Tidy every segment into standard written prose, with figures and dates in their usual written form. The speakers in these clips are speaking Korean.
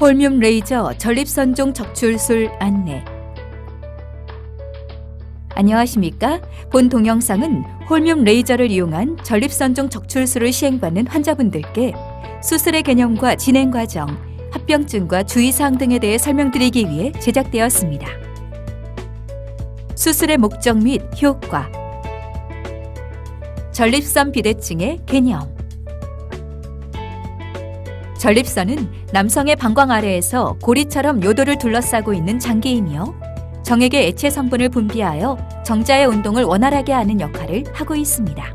홀뮴 레이저 전립선종 적출술 안내. 안녕하십니까? 본 동영상은 홀뮴 레이저를 이용한 전립선종 적출술을 시행받는 환자분들께 수술의 개념과 진행 과정, 합병증과 주의사항 등에 대해 설명드리기 위해 제작되었습니다. 수술의 목적 및 효과, 전립선 비대증의 개념. 전립선은 남성의 방광 아래에서 고리처럼 요도를 둘러싸고 있는 장기이며 정액의 액체 성분을 분비하여 정자의 운동을 원활하게 하는 역할을 하고 있습니다.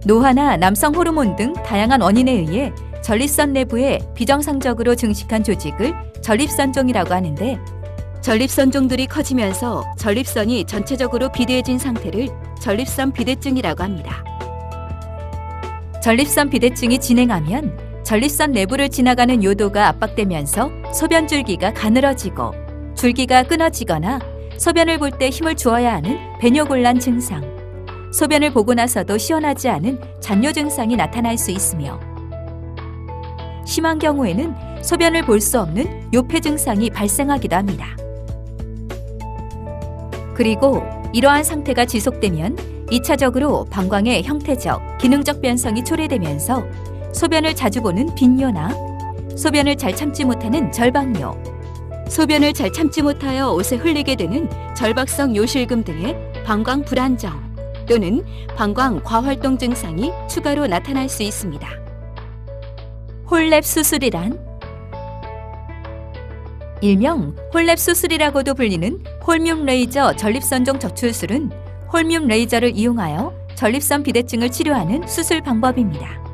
노화나 남성 호르몬 등 다양한 원인에 의해 전립선 내부에 비정상적으로 증식한 조직을 전립선종이라고 하는데, 전립선종들이 커지면서 전립선이 전체적으로 비대해진 상태를 전립선 비대증이라고 합니다. 전립선 비대증이 진행하면 전립선 내부를 지나가는 요도가 압박되면서 소변 줄기가 가늘어지고 줄기가 끊어지거나 소변을 볼 때 힘을 주어야 하는 배뇨곤란 증상, 소변을 보고 나서도 시원하지 않은 잔뇨 증상이 나타날 수 있으며, 심한 경우에는 소변을 볼 수 없는 요폐 증상이 발생하기도 합니다. 그리고 이러한 상태가 지속되면 2차적으로 방광의 형태적, 기능적 변성이 초래되면서 소변을 자주 보는 빈뇨나 소변을 잘 참지 못하는 절박뇨, 소변을 잘 참지 못하여 옷에 흘리게 되는 절박성 요실금 등의 방광 불안정 또는 방광 과활동 증상이 추가로 나타날 수 있습니다. 홀랩 수술이란, 일명 홀랩 수술이라고도 불리는 홀뮴 레이저 전립선종 적출술은 홀뮴 레이저를 이용하여 전립선 비대증을 치료하는 수술 방법입니다.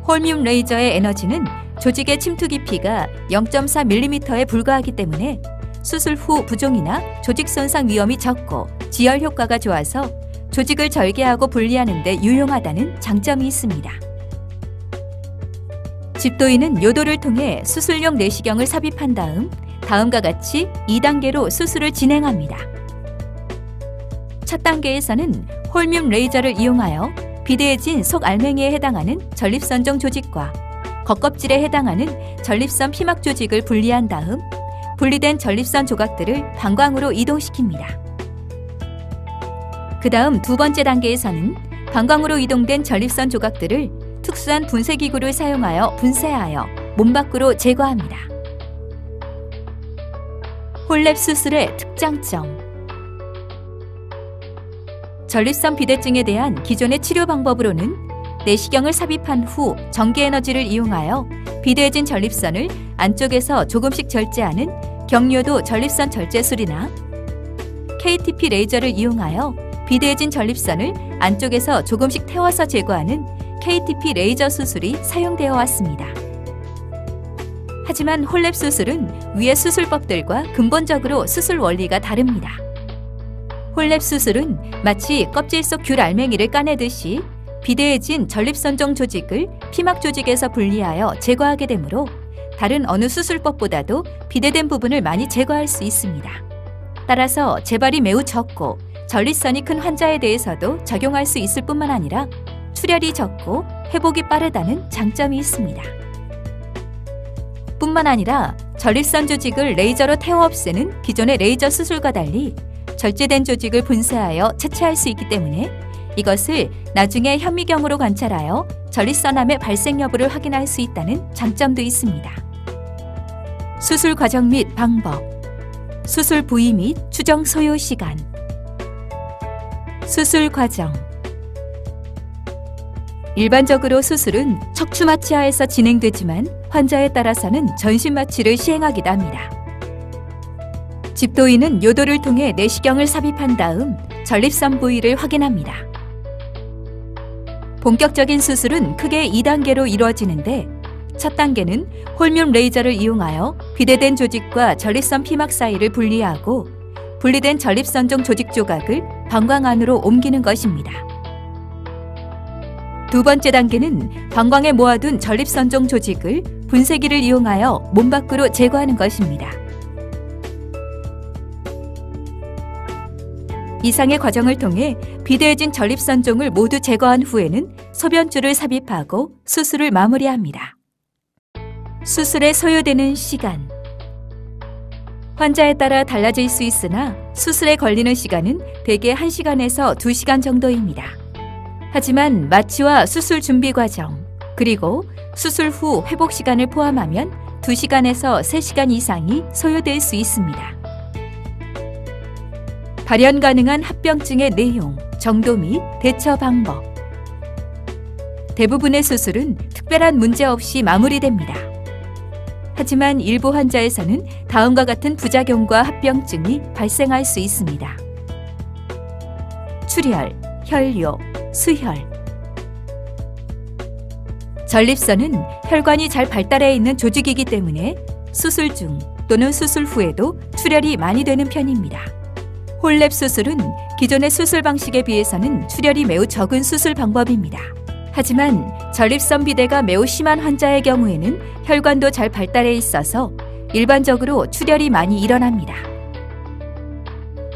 홀뮴 레이저의 에너지는 조직의 침투 깊이가 0.4mm에 불과하기 때문에 수술 후 부종이나 조직 손상 위험이 적고 지혈 효과가 좋아서 조직을 절개하고 분리하는 데 유용하다는 장점이 있습니다. 집도인은 요도를 통해 수술용 내시경을 삽입한 다음과 같이 2단계로 수술을 진행합니다. 첫 단계에서는 홀뮴 레이저를 이용하여 비대해진 속알맹이에 해당하는 전립선종 조직과 겉껍질에 해당하는 전립선 피막 조직을 분리한 다음 분리된 전립선 조각들을 방광으로 이동시킵니다. 그 다음 두 번째 단계에서는 방광으로 이동된 전립선 조각들을 특수한 분쇄기구를 사용하여 분쇄하여 몸 밖으로 제거합니다. 홀랩 수술의 특장점. 전립선 비대증에 대한 기존의 치료 방법으로는 내시경을 삽입한 후 전기 에너지를 이용하여 비대해진 전립선을 안쪽에서 조금씩 절제하는 경요도 전립선 절제술이나 KTP 레이저를 이용하여 비대해진 전립선을 안쪽에서 조금씩 태워서 제거하는 KTP 레이저 수술이 사용되어 왔습니다. 하지만 홀랩 수술은 위의 수술법들과 근본적으로 수술 원리가 다릅니다. 홀랩 수술은 마치 껍질 속 귤 알맹이를 까내듯이 비대해진 전립선종 조직을 피막 조직에서 분리하여 제거하게 되므로 다른 어느 수술법보다도 비대된 부분을 많이 제거할 수 있습니다. 따라서 재발이 매우 적고 전립선이 큰 환자에 대해서도 적용할 수 있을 뿐만 아니라 출혈이 적고 회복이 빠르다는 장점이 있습니다. 뿐만 아니라 전립선 조직을 레이저로 태워 없애는 기존의 레이저 수술과 달리 절제된 조직을 분쇄하여 채취할 수 있기 때문에 이것을 나중에 현미경으로 관찰하여 전립선암의 발생 여부를 확인할 수 있다는 장점도 있습니다. 수술 과정 및 방법, 수술 부위 및 추정 소요 시간. 수술 과정. 일반적으로 수술은 척추 마취하에서 진행되지만 환자에 따라서는 전신 마취를 시행하기도 합니다. 집도인은 요도를 통해 내시경을 삽입한 다음 전립선 부위를 확인합니다. 본격적인 수술은 크게 2단계로 이루어지는데, 첫 단계는 홀뮴 레이저를 이용하여 비대된 조직과 전립선 피막 사이를 분리하고 분리된 전립선종 조직 조각을 방광 안으로 옮기는 것입니다. 두 번째 단계는 방광에 모아둔 전립선종 조직을 분쇄기를 이용하여 몸 밖으로 제거하는 것입니다. 이상의 과정을 통해 비대해진 전립선종을 모두 제거한 후에는 소변줄을 삽입하고 수술을 마무리합니다. 수술에 소요되는 시간. 환자에 따라 달라질 수 있으나 수술에 걸리는 시간은 대개 1시간에서 2시간 정도입니다. 하지만 마취와 수술 준비 과정, 그리고 수술 후 회복 시간을 포함하면 2시간에서 3시간 이상이 소요될 수 있습니다. 발현 가능한 합병증의 내용, 정도 및 대처 방법. 대부분의 수술은 특별한 문제 없이 마무리됩니다. 하지만 일부 환자에서는 다음과 같은 부작용과 합병증이 발생할 수 있습니다. 출혈, 혈뇨, 수혈. 전립선은 혈관이 잘 발달해 있는 조직이기 때문에 수술 중 또는 수술 후에도 출혈이 많이 되는 편입니다. 홀랩 수술은 기존의 수술 방식에 비해서는 출혈이 매우 적은 수술 방법입니다. 하지만 전립선 비대가 매우 심한 환자의 경우에는 혈관도 잘 발달해 있어서 일반적으로 출혈이 많이 일어납니다.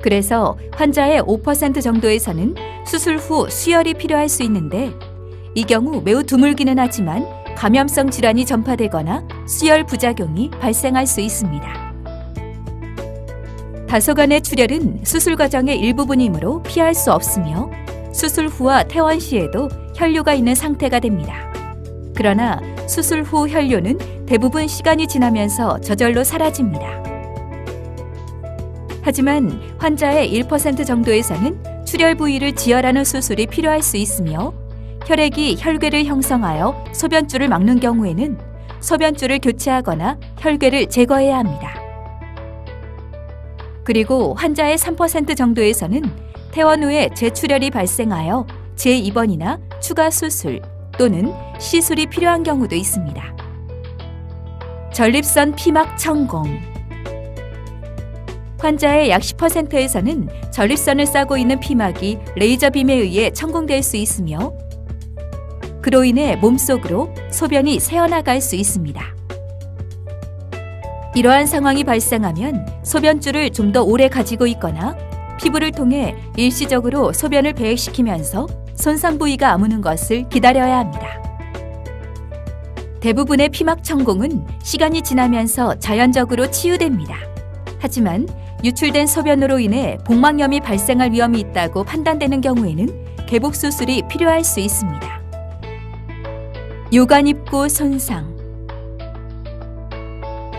그래서 환자의 5% 정도에서는 수술 후 수혈이 필요할 수 있는데 이 경우 매우 드물기는 하지만 감염성 질환이 전파되거나 수혈 부작용이 발생할 수 있습니다. 다소간의 출혈은 수술 과정의 일부분이므로 피할 수 없으며 수술 후와 퇴원 시에도 혈뇨가 있는 상태가 됩니다. 그러나 수술 후 혈뇨는 대부분 시간이 지나면서 저절로 사라집니다. 하지만 환자의 1% 정도에서는 출혈 부위를 지혈하는 수술이 필요할 수 있으며 혈액이 혈궤를 형성하여 소변줄을 막는 경우에는 소변줄을 교체하거나 혈궤를 제거해야 합니다. 그리고 환자의 3% 정도에서는 퇴원 후에 재출혈이 발생하여 재입원이나 추가 수술 또는 시술이 필요한 경우도 있습니다. 전립선 피막 천공. 환자의 약 10%에서는 전립선을 싸고 있는 피막이 레이저빔에 의해 천공될 수 있으며 그로 인해 몸속으로 소변이 새어나갈 수 있습니다. 이러한 상황이 발생하면 소변줄을 좀 더 오래 가지고 있거나 피부를 통해 일시적으로 소변을 배액시키면서 손상 부위가 아무는 것을 기다려야 합니다. 대부분의 피막 천공은 시간이 지나면서 자연적으로 치유됩니다. 하지만 유출된 소변으로 인해 복막염이 발생할 위험이 있다고 판단되는 경우에는 개복 수술이 필요할 수 있습니다. 요관입구 손상.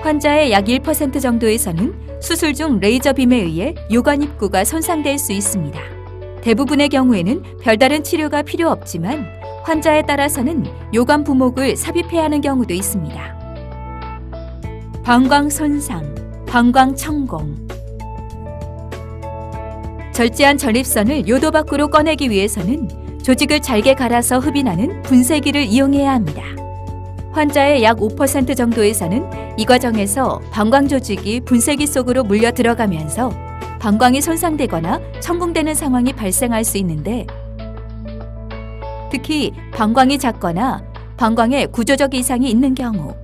환자의 약 1% 정도에서는 수술 중 레이저빔에 의해 요관입구가 손상될 수 있습니다. 대부분의 경우에는 별다른 치료가 필요 없지만 환자에 따라서는 요관 부목을 삽입해야 하는 경우도 있습니다. 방광 손상, 방광 천공. 절제한 전립선을 요도 밖으로 꺼내기 위해서는 조직을 잘게 갈아서 흡인하는 분쇄기를 이용해야 합니다. 환자의 약 5% 정도에서는 이 과정에서 방광 조직이 분쇄기 속으로 물려 들어가면서 방광이 손상되거나 천공되는 상황이 발생할 수 있는데 특히 방광이 작거나 방광에 구조적 이상이 있는 경우,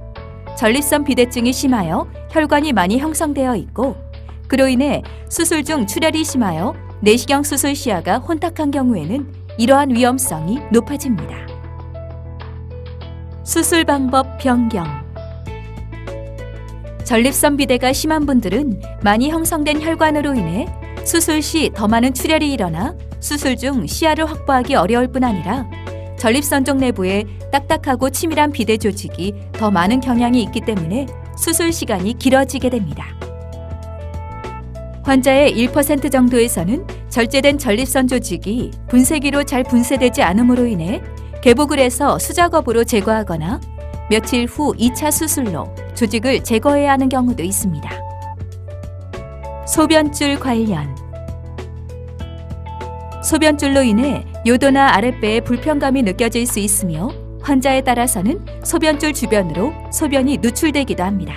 전립선 비대증이 심하여 혈관이 많이 형성되어 있고 그로 인해 수술 중 출혈이 심하여 내시경 수술 시야가 혼탁한 경우에는 이러한 위험성이 높아집니다. 수술 방법 변경. 전립선 비대가 심한 분들은 많이 형성된 혈관으로 인해 수술 시 더 많은 출혈이 일어나 수술 중 시야를 확보하기 어려울 뿐 아니라 전립선종 내부에 딱딱하고 치밀한 비대 조직이 더 많은 경향이 있기 때문에 수술 시간이 길어지게 됩니다. 환자의 1% 정도에서는 절제된 전립선 조직이 분쇄기로 잘 분쇄되지 않음으로 인해 개복을 해서 수작업으로 제거하거나 며칠 후 2차 수술로 조직을 제거해야 하는 경우도 있습니다. 소변줄 관련. 소변줄로 인해 요도나 아랫배에 불편감이 느껴질 수 있으며 환자에 따라서는 소변줄 주변으로 소변이 누출되기도 합니다.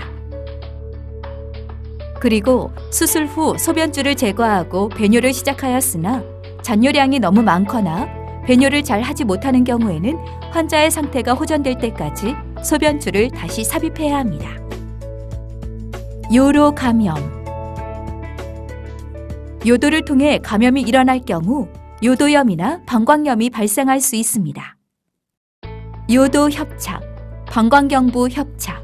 그리고 수술 후 소변줄을 제거하고 배뇨를 시작하였으나 잔뇨량이 너무 많거나 배뇨를 잘 하지 못하는 경우에는 환자의 상태가 호전될 때까지 소변줄을 다시 삽입해야 합니다. 요로 감염. 요도를 통해 감염이 일어날 경우 요도염이나 방광염이 발생할 수 있습니다. 요도 협착, 방광경부 협착,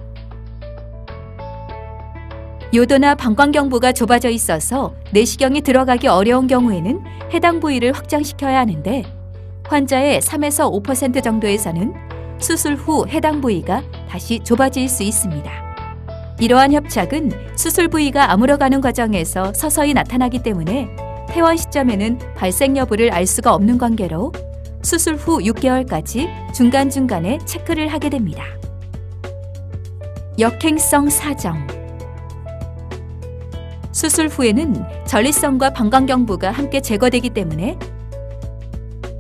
요도나 방광경부가 좁아져 있어서 내시경이 들어가기 어려운 경우에는 해당 부위를 확장시켜야 하는데 환자의 3에서 5% 정도에서는 수술 후 해당 부위가 다시 좁아질 수 있습니다. 이러한 협착은 수술 부위가 아물어가는 과정에서 서서히 나타나기 때문에 퇴원 시점에는 발생 여부를 알 수가 없는 관계로 수술 후 6개월까지 중간중간에 체크를 하게 됩니다. 역행성 사정. 수술 후에는 전립선과 방광경부가 함께 제거되기 때문에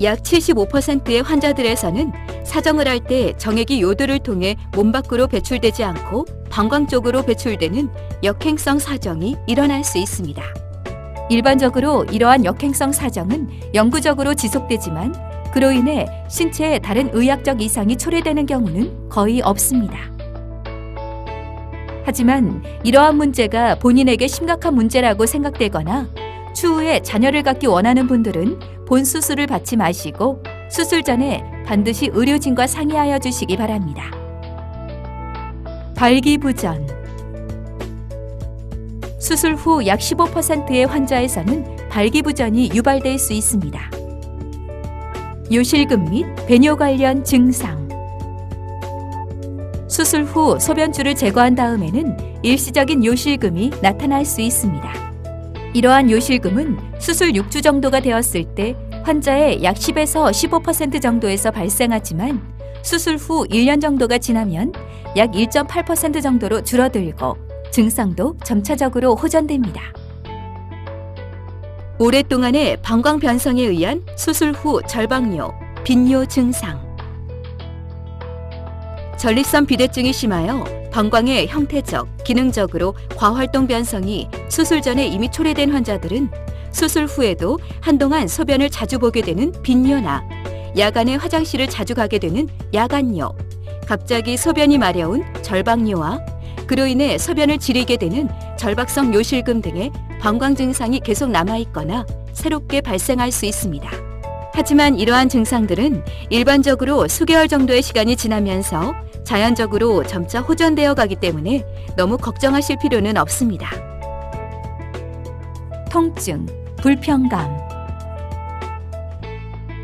약 75%의 환자들에서는 사정을 할 때 정액이 요도를 통해 몸 밖으로 배출되지 않고 방광 쪽으로 배출되는 역행성 사정이 일어날 수 있습니다. 일반적으로 이러한 역행성 사정은 영구적으로 지속되지만 그로 인해 신체에 다른 의학적 이상이 초래되는 경우는 거의 없습니다. 하지만 이러한 문제가 본인에게 심각한 문제라고 생각되거나 추후에 자녀를 갖기 원하는 분들은 본 수술을 받지 마시고 수술 전에 반드시 의료진과 상의하여 주시기 바랍니다. 발기부전. 수술 후 약 15%의 환자에서는 발기부전이 유발될 수 있습니다. 요실금 및 배뇨 관련 증상. 수술 후 소변줄을 제거한 다음에는 일시적인 요실금이 나타날 수 있습니다. 이러한 요실금은 수술 6주 정도가 되었을 때 환자의 약 10에서 15% 정도에서 발생하지만 수술 후 1년 정도가 지나면 약 1.8% 정도로 줄어들고 증상도 점차적으로 호전됩니다. 오랫동안의 방광 변성에 의한 수술 후 절박뇨, 빈뇨 증상. 전립선 비대증이 심하여 방광의 형태적, 기능적으로 과활동 변성이 수술 전에 이미 초래된 환자들은 수술 후에도 한동안 소변을 자주 보게 되는 빈뇨나 야간에 화장실을 자주 가게 되는 야간뇨, 갑자기 소변이 마려운 절박뇨와 그로 인해 소변을 지리게 되는 절박성 요실금 등의 방광 증상이 계속 남아있거나 새롭게 발생할 수 있습니다. 하지만 이러한 증상들은 일반적으로 수개월 정도의 시간이 지나면서 자연적으로 점차 호전되어 가기 때문에 너무 걱정하실 필요는 없습니다. 통증, 불편감.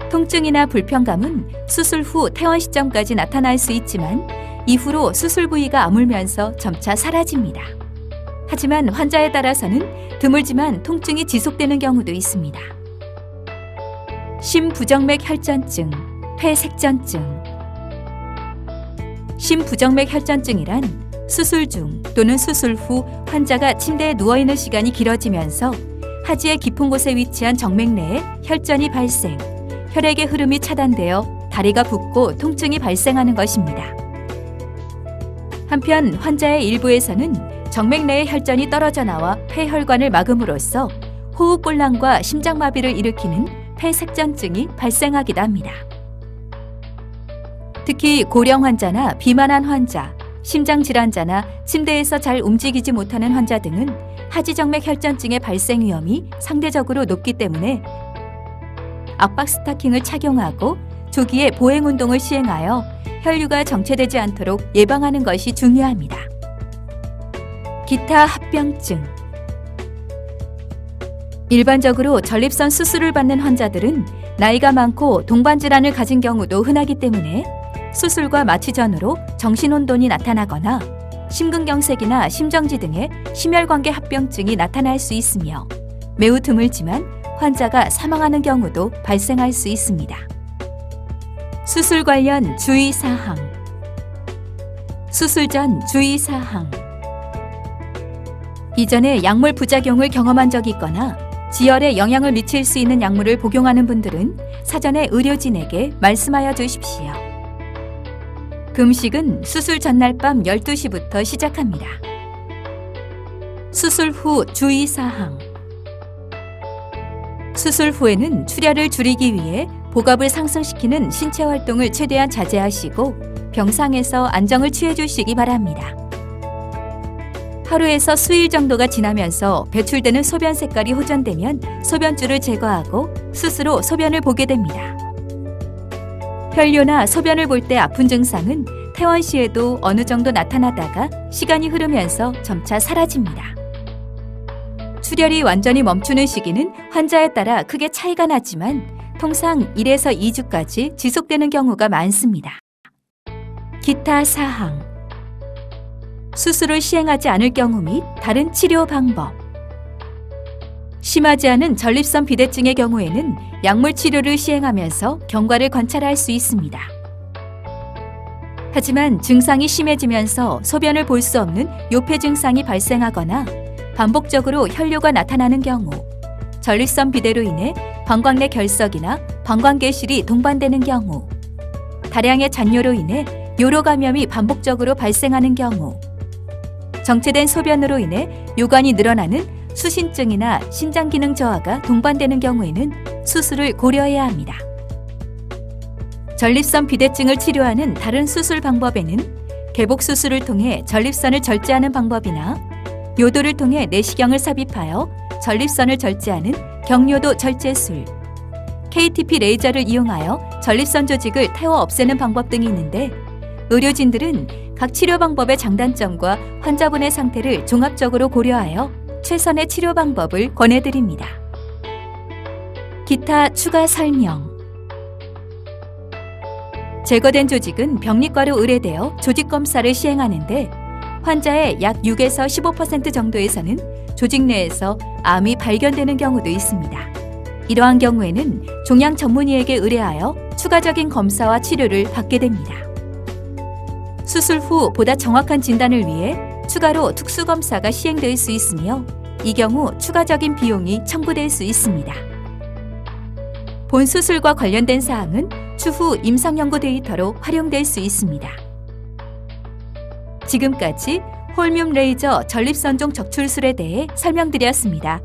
통증이나 불편감은 수술 후 퇴원 시점까지 나타날 수 있지만 이후로 수술 부위가 아물면서 점차 사라집니다. 하지만 환자에 따라서는 드물지만 통증이 지속되는 경우도 있습니다. 심부정맥 혈전증, 폐색전증. 심부정맥 혈전증이란 수술 중 또는 수술 후 환자가 침대에 누워있는 시간이 길어지면서 하지의 깊은 곳에 위치한 정맥 내에 혈전이 발생, 혈액의 흐름이 차단되어 다리가 붓고 통증이 발생하는 것입니다. 한편 환자의 일부에서는 정맥 내의 혈전이 떨어져 나와 폐혈관을 막음으로써 호흡곤란과 심장마비를 일으키는 폐색전증이 발생하기도 합니다. 특히 고령 환자나 비만한 환자, 심장질환자나 침대에서 잘 움직이지 못하는 환자 등은 하지정맥 혈전증의 발생 위험이 상대적으로 높기 때문에 압박 스타킹을 착용하고 조기에 보행 운동을 시행하여 혈류가 정체되지 않도록 예방하는 것이 중요합니다. 기타 합병증. 일반적으로 전립선 수술을 받는 환자들은 나이가 많고 동반질환을 가진 경우도 흔하기 때문에 수술과 마취 전후로 정신혼돈이 나타나거나 심근경색이나 심정지 등의 심혈관계 합병증이 나타날 수 있으며 매우 드물지만 환자가 사망하는 경우도 발생할 수 있습니다. 수술 관련 주의사항. 수술 전 주의사항. 이전에 약물 부작용을 경험한 적이 있거나 지혈에 영향을 미칠 수 있는 약물을 복용하는 분들은 사전에 의료진에게 말씀하여 주십시오. 금식은 수술 전날 밤 12시부터 시작합니다. 수술 후 주의사항. 수술 후에는 출혈을 줄이기 위해 복압을 상승시키는 신체 활동을 최대한 자제하시고 병상에서 안정을 취해 주시기 바랍니다. 하루에서 수일 정도가 지나면서 배출되는 소변 색깔이 호전되면 소변줄을 제거하고 스스로 소변을 보게 됩니다. 혈뇨나 소변을 볼 때 아픈 증상은 퇴원 시에도 어느 정도 나타나다가 시간이 흐르면서 점차 사라집니다. 출혈이 완전히 멈추는 시기는 환자에 따라 크게 차이가 나지만 통상 1에서 2주까지 지속되는 경우가 많습니다. 기타 사항. 수술을 시행하지 않을 경우 및 다른 치료 방법. 심하지 않은 전립선 비대증의 경우에는 약물 치료를 시행하면서 경과를 관찰할 수 있습니다. 하지만 증상이 심해지면서 소변을 볼 수 없는 요폐 증상이 발생하거나 반복적으로 혈뇨가 나타나는 경우, 전립선 비대로 인해 방광 내 결석이나 방광계실이 동반되는 경우, 다량의 잔뇨로 인해 요로 감염이 반복적으로 발생하는 경우, 정체된 소변으로 인해 요관이 늘어나는 수신증이나 신장 기능 저하가 동반되는 경우에는 수술을 고려해야 합니다. 전립선 비대증을 치료하는 다른 수술 방법에는 개복 수술을 통해 전립선을 절제하는 방법이나 요도를 통해 내시경을 삽입하여 전립선을 절제하는 경요도 절제술, KTP 레이저를 이용하여 전립선 조직을 태워 없애는 방법 등이 있는데 의료진들은 각 치료 방법의 장단점과 환자분의 상태를 종합적으로 고려하여 최선의 치료 방법을 권해드립니다. 기타 추가 설명. 제거된 조직은 병리과로 의뢰되어 조직 검사를 시행하는데 환자의 약 6에서 15% 정도에서는 조직 내에서 암이 발견되는 경우도 있습니다. 이러한 경우에는 종양 전문의에게 의뢰하여 추가적인 검사와 치료를 받게 됩니다. 수술 후 보다 정확한 진단을 위해 추가로 특수검사가 시행될 수 있으며 이 경우 추가적인 비용이 청구될 수 있습니다. 본 수술과 관련된 사항은 추후 임상연구 데이터로 활용될 수 있습니다. 지금까지 홀뮴 레이저 전립선종 적출술에 대해 설명드렸습니다.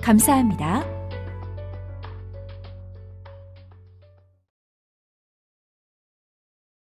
감사합니다.